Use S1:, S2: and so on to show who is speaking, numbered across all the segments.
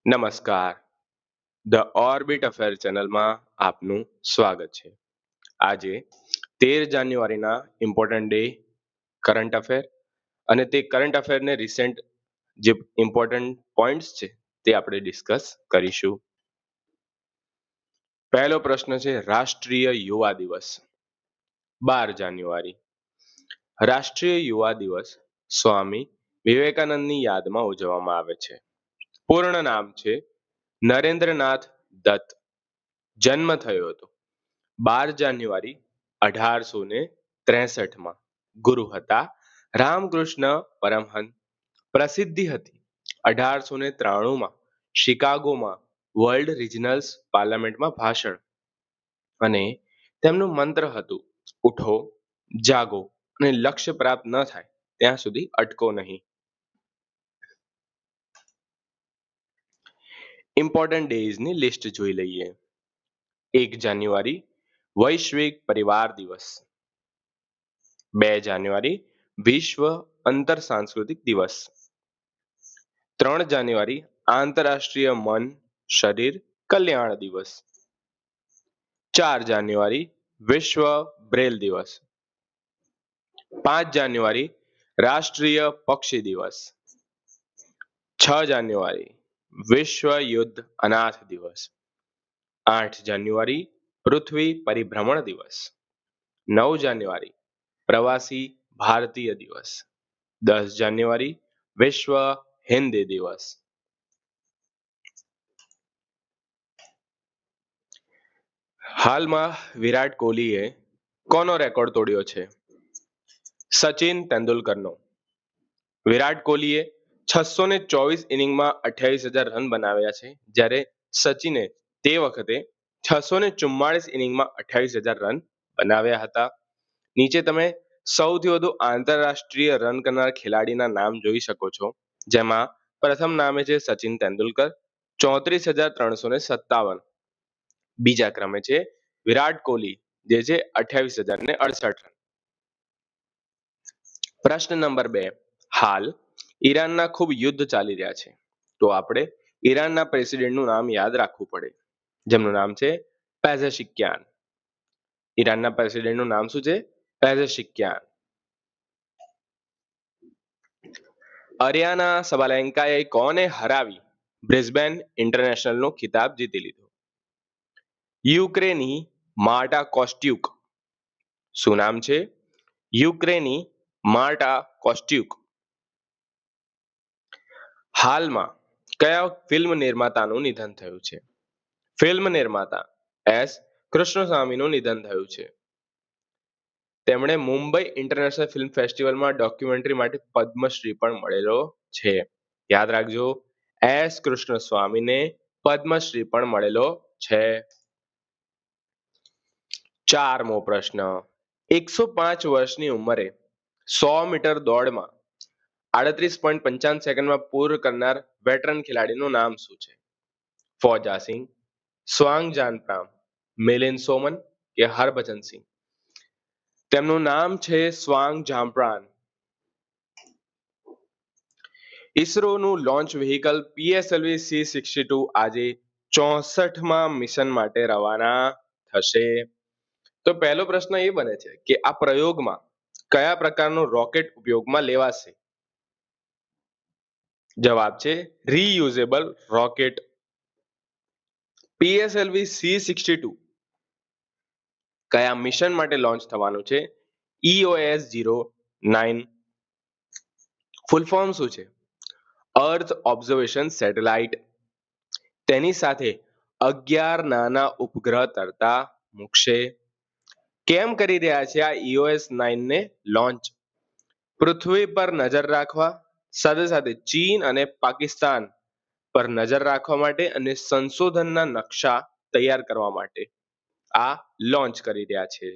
S1: નમસ્કાર. The orbit affair ચેનલમાં આપનું સ્વાગત છે. આજે 13 જાન્યુઆરીના ઇમ્પોર્ટન્ટ ડે કરંટ અફેર અને તે કરંટ અફેરને રિસેન્ટ જે ઇમ્પોર્ટન્ટ પોઈન્ટ્સ છે તે આપણે ડિસ્કસ કરીશું. પહેલો પ્રશ્ન છે રાષ્ટ્રીય યુવા દિવસ 12 જાન્યુઆરી. રાષ્ટ્રીય યુવા દિવસ સ્વામી વિવેકાનંદની યાદમાં ઉજવવામાં આવે છે. પૂર્ણ નામ છે નરેન્દ્રનાથ દત્ત. જન્મ થયો હતો 12 જાન્યુઆરી 1863. ગુરુ હતા રામકૃષ્ણ પરમહંસ. પ્રસિદ્ધિ હતી 1893માં શિકાગોમાં વર્લ્ડ રિજનલ્સ પાર્લામેન્ટમાં ભાષણ. અને તેમનું મંત્ર હતું ઉઠો, જાગો અને લક્ષ્ય પ્રાપ્ત ન થાય ત્યાં સુધી અટકો નહીં. ઇમ્પોર્ટન્ટ ડેઝની લિસ્ટ જોઈ લઈએ. 1 જાન્યુઆરી વૈશ્વિક પરિવાર દિવસ. 2 જાન્યુઆરી વિશ્વ અંતર સાંસ્કૃતિક દિવસ. 3 જાન્યુઆરી આંતરરાષ્ટ્રીય મન શરીર કલ્યાણ દિવસ. 4 જાન્યુઆરી વિશ્વ બ્રેલ દિવસ. 5 જાન્યુઆરી રાષ્ટ્રીય પક્ષી દિવસ. 6 જાન્યુઆરી વિશ્વ યુદ્ધ અનાથ દિવસ. 8 જાન્યુઆરી પૃથ્વી પરિભ્રમણ દિવસ. 9 જાન્યુઆરી પ્રવાસી ભારતીય દિવસ. 10 જાન્યુઆરી વિશ્વ હિન્દી દિવસ. હાલમાં વિરાટ કોહલીએ કોનો રેકોર્ડ તોડ્યો છે? સચિન તેંડુલકરનો. વિરાટ કોહલીએ 624 ઇનિંગમાં 28,000 રન બનાવ્યા છે, જ્યારે સચિને તે વખતે 644 ઇનિંગમાં 28,000 રન બનાવ્યા હતા. નીચે તમે સૌથી વધુ આંતરરાષ્ટ્રીય રન કરનાર ખેલાડીના નામ જોઈ શકો છો, જેમાં પ્રથમ નામે છે સચિન તેંડુલકર 34,357. બીજા ક્રમે છે વિરાટ કોહલી જે છે 28,068 રન. પ્રશ્ન નંબર 2. હાલ ઈરાનના ખૂબ યુદ્ધ ચાલી રહ્યા છે, તો આપણે ઈરાનના પ્રેસિડેન્ટનું નામ યાદ રાખવું પડે, જેમનું નામ છે પેઝેશિક્યાન. ઈરાનના પ્રેસિડેન્ટનું નામ શું છે? પેઝેશિક્યાન. અરિયાના સબાલેન્કાએ કોને હરાવી બ્રિસ્બેન ઇન્ટરનેશનલનો ખિતાબ જીતી લીધો? યુક્રેની માર્ટા કોસ્ટ્યુક. શું નામ છે? યુક્રેની માર્ટા કોસ્ટ્યુક. હાલમાં કયા ફિલ્મ નિર્માતાનું નિધન થયું છે? ફિલ્મ નિર્માતા એસ કૃષ્ણસ્વામીનું નિધન થયું છે. તેમણે મુંબઈ ઇન્ટરનેશનલ ફિલ્મ ફેસ્ટિવલમાં ડોક્યુમેન્ટરી માટે પદ્મશ્રી પણ મળેલો છે. યાદ રાખજો, એસ કૃષ્ણસ્વામીને પદ્મશ્રી પણ મળેલો છે. 4મો પ્રશ્ન. 105 વર્ષની ઉંમરે 100 મીટર દોડમાં 38.55 સેકન્ડમાં પૂર્ણ કરનાર વેટરન ખેલાડીનું નામ શું છે? ફૌજા સિંહ, સ્વાંગ જાનપ્રામ, મિલિંદ સોમન કે હરભજન સિંહ? તેમનું નામ છે સ્વાંગ જામપ્રાન. ઇસરોનું લોન્ચ વ્હીકલ PSLV C-62 આજે 64માં મિશન માટે રવાના થશે. તો પહેલો પ્રશ્ન એ બને છે કે આ પ્રયોગમાં કયા પ્રકારનું રોકેટ ઉપયોગમાં લેવાશે? જવાબ છે રીયુઝેબલ રોકેટ. PSLV C-62 કયા મિશન માટે લોન્ચ થવાનું છે? EOS-09. ફૂલ ફોર્મ શું છે? અર્થ ઓબ્ઝર્વેશન સેટેલાઇટ. તેની સાથે 11 નાના ઉપગ્રહ તરતા મૂકશે. કેમ કરી રહ્યા છે આ EOS-9 ને લોન્ચ? પૃથ્વી પર નજર રાખવા, સાથે સાથે ચીન અને પાકિસ્તાન પર નજર રાખવા માટે અને સંશોધનના નકશા તૈયાર કરવા માટે આ લોન્ચ કરી રહ્યા છે.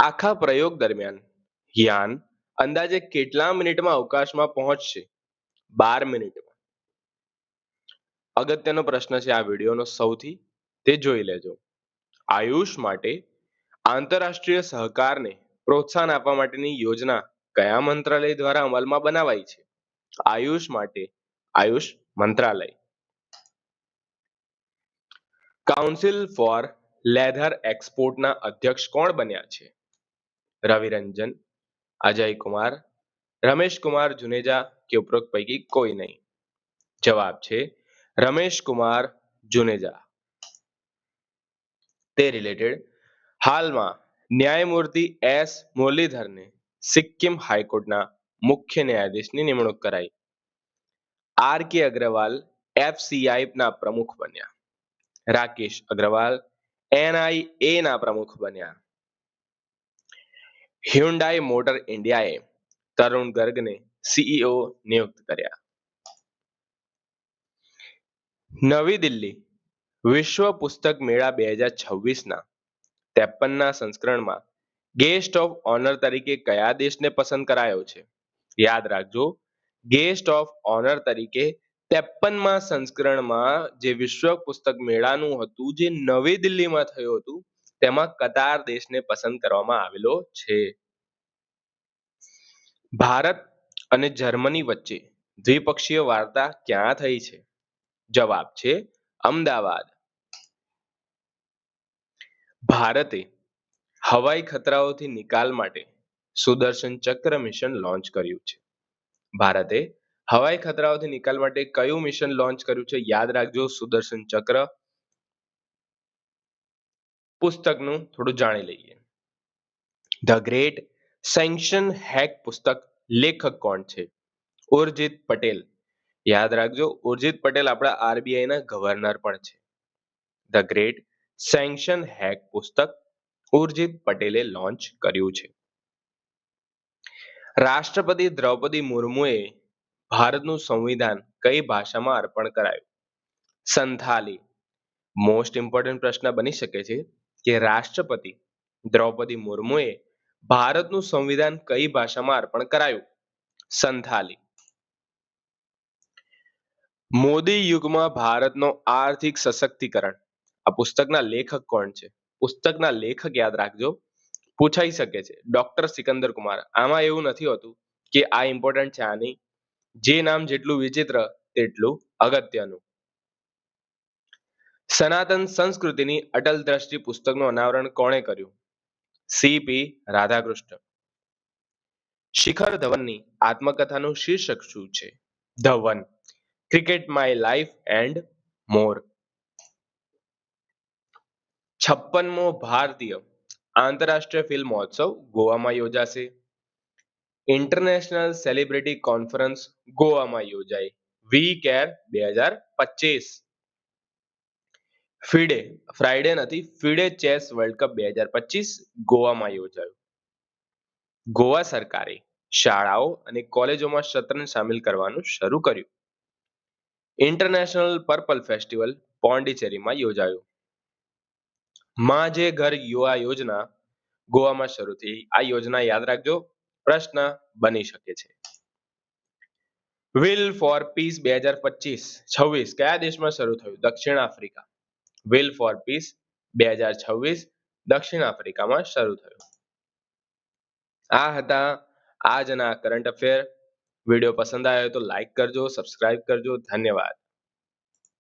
S1: આખા પ્રયોગ દરમિયાન યાન અંદાજે કેટલા મિનિટમાં અવકાશમાં પહોંચશે? 12 મિનિટમાં. અગત્યનો પ્રશ્ન છે આ વિડીયોનો સૌથી, તે જોઈ લેજો. આયુષ માટે આંતરરાષ્ટ્રીય સહકારને પ્રોત્સાહન આપવા માટેની યોજના કયા મંત્રાલય દ્વારા અમલમાં બનાવાઈ છે? આયુષ માટે આયુષ મંત્રાલય. કાઉન્સિલ ફોર લેધર એક્સપોર્ટના અધ્યક્ષ કોણ બન્યા છે? રવિરંજન, અજય કુમાર, રમેશ કુમાર જુનેજા કે ઉપરોક્ત પૈકી કોઈ નહીં. જવાબ છે રમેશ કુમાર જુનેજા. તે રિલેટેડ હાલમાં ન્યાયમૂર્તિ એસ મુરલીધરને સિક્કિમ હાઈકોર્ટના મુખ્ય ન્યાયાધીશની નિમણૂક કરાઈ. આર કે અગ્રવાલ એફસીઆઈ ના પ્રમુખ બન્યા. રાકેશ અગ્રવાલ એનઆઈએ ના પ્રમુખ બન્યા. હ્યુન્ડાઈ મોટર ઇન્ડિયાએ તરુણ ગર્ગને સીઈઓ નિયુક્ત કર્યા. નવી દિલ્હી વિશ્વ પુસ્તક મેળા 2026ના 53ના સંસ્કરણમાં ગેસ્ટ ઓફ ઓનર તરીકે કયા દેશને પસંદ કરાયો છે? યાદ રાખજો, ગેસ્ટ ઓફ ઓનર તરીકે 53મા સંસ્કરણમાં જે વિશ્વ પુસ્તક મેળાનું હતું જે નવી દિલ્હીમાં થયું હતું તેમાં કતાર દેશને પસંદ કરવામાં આવેલો છે. ભારત અને જર્મની વચ્ચે દ્વિપક્ષીય વાર્તા ક્યાં થઈ છે? જવાબ છે અમદાવાદ. ભારતે હવાઈ ખતરાઓથી નિકાલ માટે સુદર્શન ચક્ર મિશન લોન્ચ કર્યું છે. ભારતે હવાઈ ખતરાઓથી નિકાલ માટે કયું મિશન લોન્ચ કર્યું છે? યાદ રાખજો, સુદર્શન ચક્ર. પુસ્તકનું થોડું જાણી લઈએ. ધ ગ્રેટ સેન્ક્શન હેક પુસ્તક લેખક કોણ છે? ઉર્જિત પટેલ. યાદ રાખજો, ઉર્જિત પટેલ આપણા આરબીઆઈ ના ગવર્નર પણ છે. ધ ગ્રેટ સેન્ક્શન હેક પુસ્તક ઉર્જિત પટેલે લોન્ચ કર્યું છે. રાષ્ટ્રપતિ દ્રૌપદી મુર્મુએ ભારતનું સંવિધાન કઈ ભાષામાં અર્પણ કરાયું? સંથાલી. મોસ્ટ ઇમ્પોર્ટન્ટ પ્રશ્ન બની શકે છે કે રાષ્ટ્રપતિ દ્રૌપદી મુર્મુએ ભારતનું સંવિધાન કઈ ભાષામાં અર્પણ કરાયું? સંથાલી. મોદી યુગમાં ભારતનો આર્થિક સશક્તિકરણ આ પુસ્તકના લેખક કોણ છે? પુસ્તકના લેખક યાદ રાખજો, પૂછાઈ શકે છે ડોક્ટર સિકંદર કુમાર. આમાં એવું નથી હોતું કે આ ઇમ્પોર્ટન્ટ છે આ નહીં. જે નામ જેટલું વિચિત્ર તેટલું અગત્યનું. સનાતન સંસ્કૃતિની અટલ દ્રષ્ટિ પુસ્તકનું અનાવરણ કોણે કર્યું? સીપી રાધાકૃષ્ણ. શિખર ધવનની આત્મકથાનું શીર્ષક શું છે? Dhawan cricket my life and more. 56મો ભારતીય આંતરરાષ્ટ્રીય ફિલ્મ મહોત્સવ ગોવામાં યોજાશે. ઇન્ટરનેશનલ સેલિબ્રિટી કોન્ફરન્સ ગોવામાં યોજાઈ. વી કેર 2025. ફિડે ફ્રાઈડે નથી, ફિડે ચેસ વર્લ્ડ કપ 2025 ગોવામાં યોજાયું. ગોવા સરકારે શાળાઓ અને કોલેજોમાં શતરંજ સામેલ કરવાનું શરૂ કર્યું. ઇન્ટરનેશનલ પર્પલ ફેસ્ટિવલ પોંડિચેરીમાં યોજાયું. માં જે ઘર યુવા યોજના ગોવામાં શરૂ થઈ. આ યોજના યાદ રાખજો, પ્રશ્ન બની શકે છે. વિલ ફોર પીસ 2025-26 કયા દેશમાં શરૂ થયું? દક્ષિણ આફ્રિકા. વિલ ફોર પીસ 2026 દક્ષિણ આફ્રિકામાં શરૂ થયું. આ હતા આજના કરંટ અફેર. વિડીયો પસંદ આવ્યો તો લાઈક કરજો, સબસ્ક્રાઇબ કરજો. ધન્યવાદ.